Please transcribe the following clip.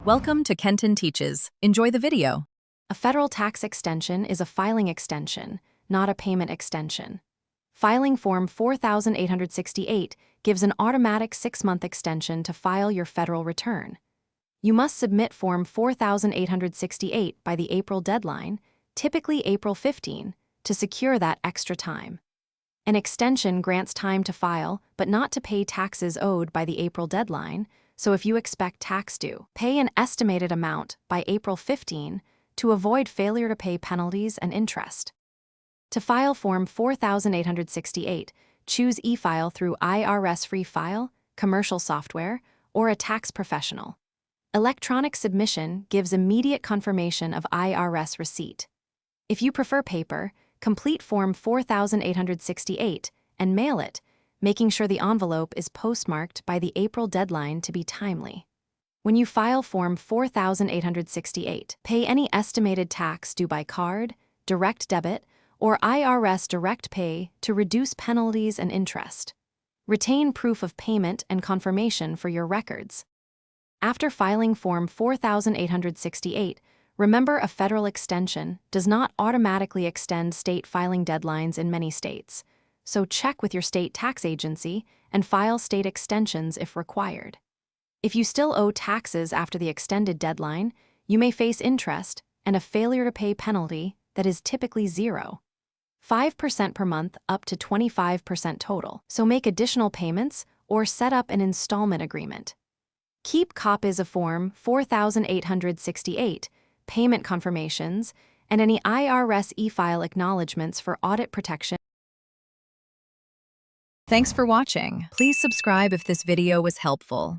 Welcome to Kenton Teaches. Enjoy the video. A federal tax extension is a filing extension, not a payment extension. Filing Form 4868 gives an automatic 6-month extension to file your federal return. You must submit Form 4868 by the April deadline, typically April 15, to secure that extra time. An extension grants time to file, but not to pay taxes owed by the April deadline, so if you expect tax due, pay an estimated amount by April 15 to avoid failure to pay penalties and interest. To file Form 4868, choose e-file through IRS Free File, commercial software, or a tax professional. Electronic submission gives immediate confirmation of IRS receipt. If you prefer paper, complete Form 4868 and mail it, making sure the envelope is postmarked by the April deadline to be timely. When you file Form 4868, pay any estimated tax due by card, direct debit, or IRS direct pay to reduce penalties and interest. Retain proof of payment and confirmation for your records. After filing Form 4868, remember a federal extension does not automatically extend state filing deadlines in many states, so check with your state tax agency and file state extensions if required. If you still owe taxes after the extended deadline, you may face interest and a failure to pay penalty that is typically 5% per month up to 25% total, so make additional payments or set up an installment agreement. Keep copies of Form 4868, payment confirmations, and any IRS e-file acknowledgments for audit protection. Thanks for watching. Please subscribe if this video was helpful.